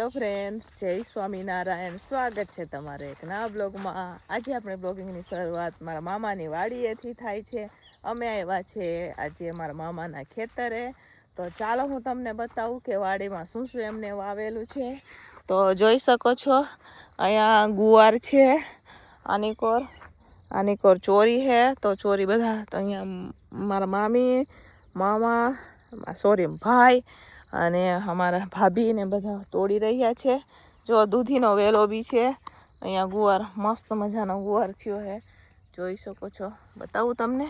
Hello friends, જય સ્વામિનારાયણ. સ્વાગત છે તમારે એક નવા બ્લોગમાં. આજે આપણે બ્લોગિંગની શરૂઆત મારા મામાની વાડીએથી થાય છે. અમે આવ્યા છે આજે મારા મામાના ખેતરે. તો ચાલો હું તમને બતાવું કે વાડીમાં શું શું એમને વાવેલું છે. તો જોઈ શકો છો અહીંયા ગુવાર છે, આની કોર ચોરી છે. તો ચોરી બધા તો અહીંયા મારા મામા ભાઈ અને અમારા ભાભી ને બધા તોડી રહ્યા છે. જો દૂધીનો વેલો બી છે. અહીંયા ગુવાર મસ્ત મજાનો ગુવાર થયો છે, જોઈ શકો છો. બતાવું તમને.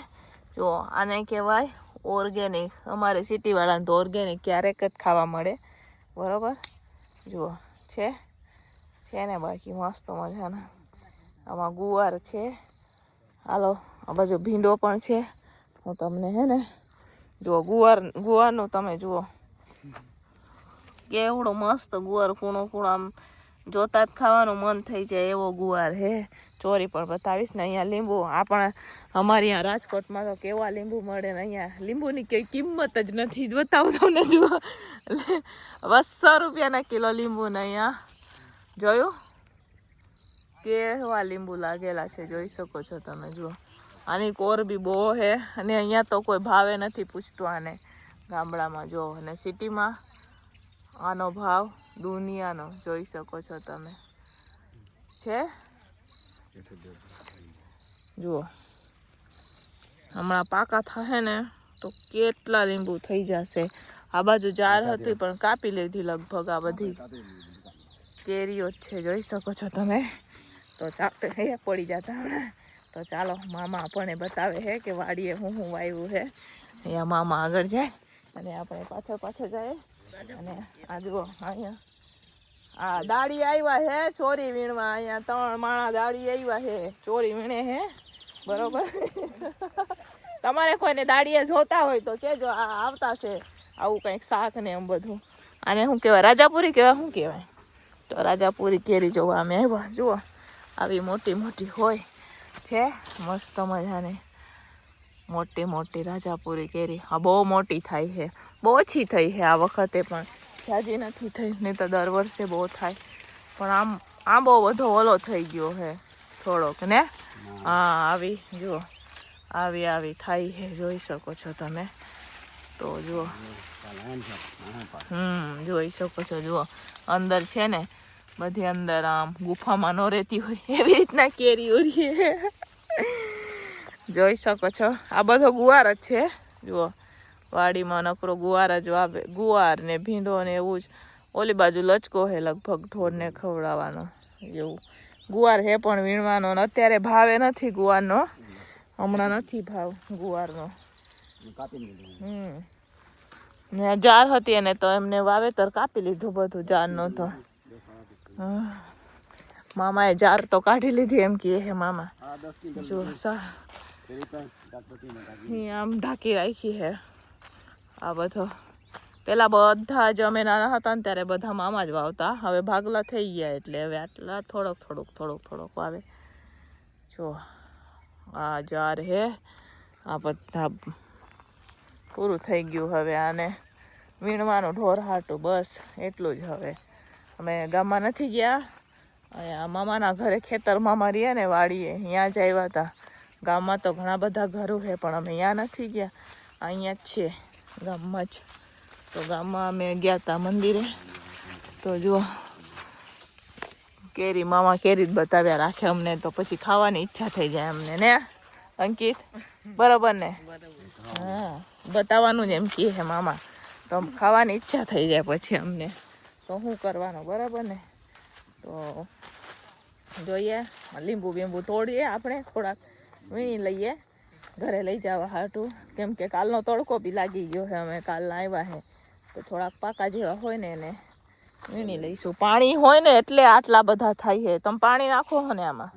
જો આને કહેવાય ઓર્ગેનિક. અમારે સિટીવાળાને તો ઓર્ગેનિક ક્યારેક જ ખાવા મળે, બરાબર. જુઓ છે ને બાકી મસ્ત મજાના આમાં ગુવાર છે. હાલો, આ બાજુ ભીંડો પણ છે. હું તમને હે ને જુઓ ગુવારનું તમે જુઓ કેવડો મસ્ત ગુવાર, કૂણો આમ જોતા જ ખાવાનું મન થઈ જાય એવો ગુવાર હે. ચોરી પણ બતાવીશ ને. અહીંયા લીંબુ અમારે અહીંયા રાજકોટમાં તો કેવા લીંબુ મળે ને અહીંયા લીંબુની કઈ કિંમત જ નથી. બતાવું તમને. જુઓ 200 રૂપિયાના કિલો લીંબુ ને અહીંયા જોયું કેવા લીંબુ લાગેલા છે, જોઈ શકો છો તમે. જુઓ આની કોર બી બહુ હે અને અહીંયા તો કોઈ ભાવે નથી પૂછતું આને ગામડામાં. જો અને સિટીમાં આનો ભાવ દુનિયાનો જોઈ શકો છો તમે. છે જુઓ હમણાં પાકા થાય ને તો કેટલા લીંબુ થઈ જશે. આ બાજુ ઝાડ હતી પણ કાપી લીધી લગભગ. આ બધી કેરીઓ જ છે, જોઈ શકો છો તમે. તો ચાપે પડી જતા હમણાં. તો ચાલો મામા આપણને બતાવે છે કે વાડીએ હું વાવ્યું છે. અહીંયા મામા આગળ જાય અને આપણે પાછળ જાય. અને આ જુઓ અહીંયા આ દાડી આવ્યા હે ચોરી વીણવા. અહીંયા 3 માણા દાડી આવ્યા હે ચોરી વીણે હે, બરોબર. તમારે કોઈને દાડીએ જોતા હોય તો કેજો, આ આવતા છે આવું કંઈક શાક ને એમ બધું. આને શું કહેવાય, રાજાપુરી કહેવાય, શું કહેવાય? તો રાજાપુરી કેરી જોવા અમે આવ્યા. જુઓ આવી મોટી મોટી હોય છે, મસ્ત મજાની મોટી રાજાપુરી કેરી. હા બહુ મોટી થાય છે, બહુ ઓછી થઈ છે આ વખતે, પણ જાજી નથી થઈ, નહીં તો દર વર્ષે બહુ થાય. પણ આમ બહુ બધો ઓલો થઈ ગયો છે થોડોક ને. હા આવી જુઓ આવી થાય છે, જોઈ શકો છો તમે. તો જુઓ જોઈ શકો છો. જુઓ અંદર છે ને બધી અંદર આમ ગુફામાં ન રહેતી હોય એવી રીતના કેરી ઉરી. જોઈ શકો છો આ બધો ગુવાર જ છે. જુઓ વાડીમાં નકરો ગુવાર જ વાવે, ગુવાર ને ભીંડો ને એવું જ. ઓલી બાજુ લચકો હે લગભગ ઢોરને ખવડાવવાનો એવું. ગુવાર હે પણ વીણવાનો અત્યારે ભાવે નથી ગુવારનો, હમણાં નથી ભાવ ગુવારનો. ને જાર હતી એને તો એમને વાવેતર કાપી લીધું બધું જારનો. તો મામાએ જાર તો કાઢી લીધી એમ કે હે મામા. જો આમ ઢાંકી રાખી હે આ બધો. પેલા બધા જ અમે નાના હતા ને ત્યારે બધા મામા જ વાવતા. હવે ભાગલા થઈ ગયા એટલે હવે આટલા થોડોક વાવે. જો આ જાર હે, આ બધા પૂરું થઈ ગયું. હવે આને વીણવાનું ઢોર હાટું, બસ એટલું જ. હવે અમે ગામમાં નથી ગયા. અહીંયા મામાના ઘરે ખેતરમાં અમારી ને વાડીએ અહીંયા જ આવ્યા હતા. ગામમાં તો ઘણા બધા ઘરો છે પણ અમે અહીંયા નથી ગયા, અહીંયા જ છે ગામમાં જ. તો ગામમાં અમે ગયા હતા મંદિરે. તો જુઓ કેરી, મામા કેરી જ બતાવ્યા રાખે અમને, તો પછી ખાવાની ઈચ્છા થઈ જાય અમને ને અંકિત, બરોબર ને? હા બતાવવાનું જ એમ કહે છે મામા, તો ખાવાની ઈચ્છા થઈ જાય પછી અમને. તો શું કરવાનું, બરાબર ને? તો જોઈએ લીંબુ બીંબુ તોડીએ આપણે, થોડાક વીણી લઈએ ઘરે લઈ જવા હાટું. કેમ કે કાલનો તડકો બી લાગી ગયો છે. અમે કાલના આવ્યા છે તો થોડાક પાકા જેવા હોય ને એને વીણી લઈશું. પાણી હોય ને એટલે આટલા બધા થાય છે. તમે પાણી નાખો છો ને આમાં?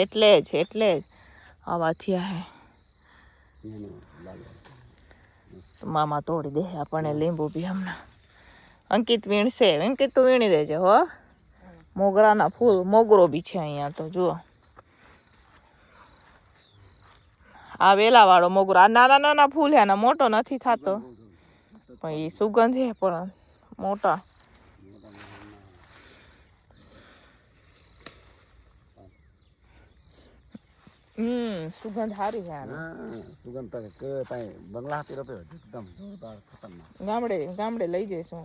એટલે જ આવા થયા છે. મામા તોડી દે આપણને લીંબુ બી હમણાં. અંકિત વીણશે. અંકિત તું વીણી દેજે હો. મોગરાના ફૂલ, મોગરો બી છે અહીંયા. તો જુઓ આ વેલાવાળો મોગરો. આ નાના ફૂલ છે, આના મોટો નથી થતો પણ એ સુગંધ છે પણ મોટા. સુગંધ સારી છે આની. हाँ सुगंध तक के ताई बंगला हाथी रुपये एकदम जोरदार खतरनाक ગામડે લઈ જઈશું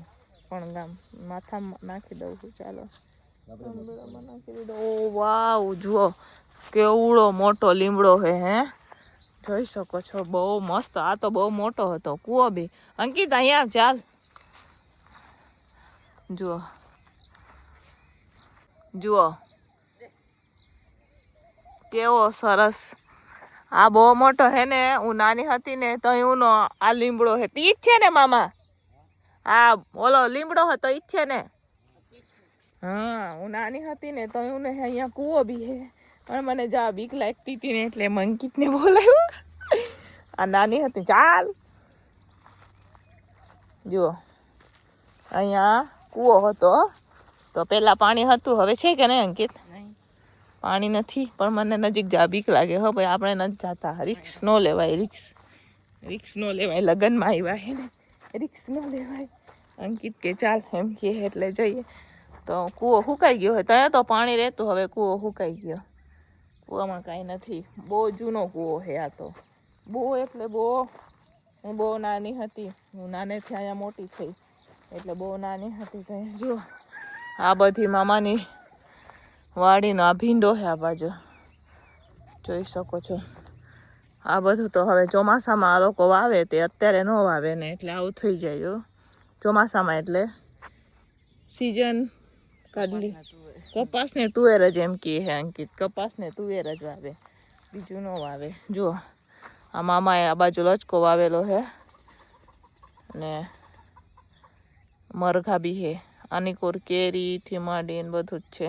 પણ માથામાં નાખી દઉં છું. ચાલો નાખી દીધો. ઓ વાવ, જુઓ કેવડો મોટો લીમડો છે. હે જોઈ શકો છો, બહુ મસ્ત. આ તો બહુ મોટો હતો કૂવો બી. અંકિત અહીંયા ચાલ, જુઓ જુઓ કેવો સરસ. આ બહુ મોટો હે ને. હું નાની હતી ને તો એનો આ લીમડો હે. ઈ જ છે ને મામા? હા, ઓલો લીમડો હતો ઈ જ છે ને? હા, હું નાની હતી ને તો એવું ને અહીંયા કૂવો બી હે. પણ મને જા બીક લાગતી હતી ને એટલે અંકિતને બોલાવ્યો. આ નાની હતી. ચાલ, જુઓ અહીંયા કૂવો હતો તો પેલા પાણી હતું. હવે છે કે નહીં અંકિત? પાણી નથી. પણ મને નજીક જા બીક લાગે. હો ભાઈ, આપણે નથી જાતા. રિક્સ ન લેવાય. રિક્સ ન લેવાય. લગ્નમાં આવ્યા હે ને, રિક્સ ન લેવાય. અંકિત કે ચાલ એમ કે એટલે જઈએ. તો કૂવો સુકાઈ ગયો હોય. ત્યાં તો પાણી રહેતું, હવે કૂવો સુકાઈ ગયો. કૂવામાં કાંઈ નથી. બહુ જૂનો કૂવો છે આ તો. બહુ એટલે બહુ. હું બહુ નાની હતી. હું નાનેથી અહીંયા મોટી થઈ એટલે બહુ નાની હતી. ત્યાં જુઓ આ બધી મામાની વાડીનો આ ભીંડો છે. આ બાજુ જોઈ શકો છો. આ બધું તો હવે ચોમાસામાં આ લોકો વાવે, તે અત્યારે ન વાવે ને એટલે આવું થઈ જાય. ચોમાસામાં એટલે સિઝન કાઢલી. કપાસને તુવેર જ એમ કહે છે અંકિત. કપાસને તુવેર જ વાવે, બીજું ન વાવે. જો આ મામાએ આ બાજુ લચકો વાવેલો છે ને મરઘા બી છે. આની કોર કેરીથી માંડીને બધું જ છે.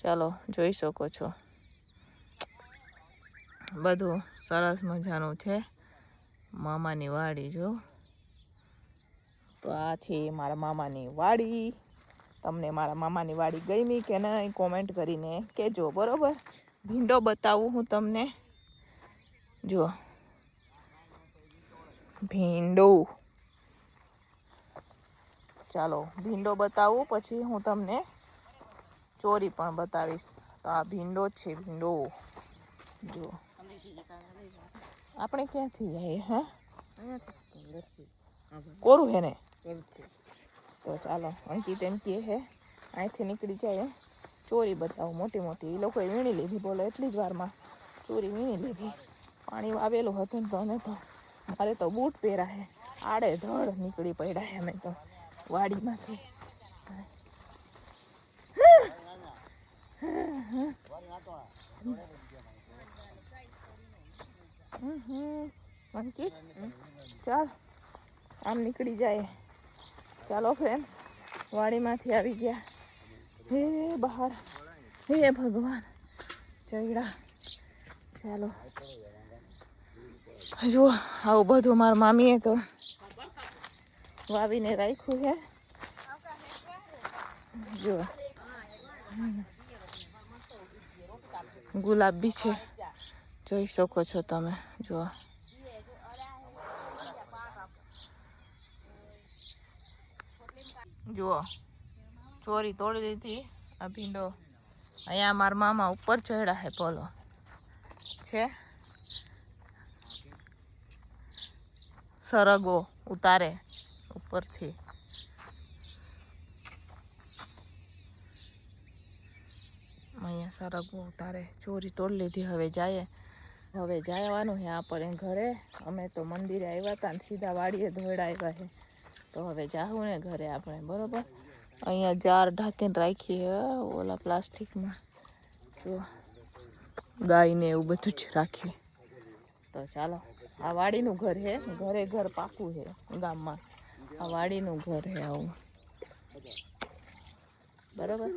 ચાલો જોઈ શકો છો, બધું સરસ મજાનું છે. મામાની વાડી જો. તો આ છે મારા મામાની વાડી. તમને મારા મામાની વાડી ગમી કે નહીં કોમેન્ટ કરીને કહેજો. બરોબર, ભીંડો બતાવું હું તમને. જુઓ ભીંડો. ચાલો ભીંડો બતાવું, પછી હું તમને ચોરી પણ બતાવીશ. તો આ ભીંડો છે. ભીંડો જુઓ. આપણે ક્યાંથી જઈએ? હા, કોરું હે ને? તો ચાલો અંકિત એમ કહે છે અહીંથી નીકળી જાય. ચોરી બતાવું મોટી મોટી. એ લોકોએ વીણી લીધી. બોલો એટલી જ વારમાં ચોરી વીણી લીધી. પાણી આવેલું હતું ને તો અમે તો, મારે તો બૂટ પહેરા છે, આડે ધડ નીકળી પડ્યા છે અમે તો વાડીમાંથી. અંકિત ચાલ આમ નીકળી જાય. ચાલો ફ્રેન્ડ્સ, વાડીમાંથી આવી ગયા. હે બહાર, હે ભગવાન, ચડ્યા. ચાલો જુઓ આવું બધું મારા મામીએ તો વાવીને રાખ્યું છે. જુઓ ગુલાબ બી છે, જોઈ શકો છો તમે. જુઓ જુઓ ચોરી તોડી દીધી. આ ભીંડો અહીંયા મારા મામા ઉપર ચડ્યા છે. બોલો છે સરગવો ઉતારે ઉપરથી. અહીંયા સરગવો ઉતારે. ચોરી તોડી લીધી. હવે જવાનું છે આપણે ઘરે. અમે તો મંદિરે આવ્યા હતા ને સીધા વાડીએ ધોઈડા આવ્યા છે. તો હવે જાવું ને ઘરે આપણે. બરોબર, અહીંયા જાર ઢાંકીને રાખી હે ઓલા પ્લાસ્ટિકમાં. જો ગાયને એવું બધું જ રાખીએ. તો ચાલો, આ વાડીનું ઘર છે. ઘર પાકું છે ગામમાં. આ વાડીનું ઘર છે આવું. બરોબર.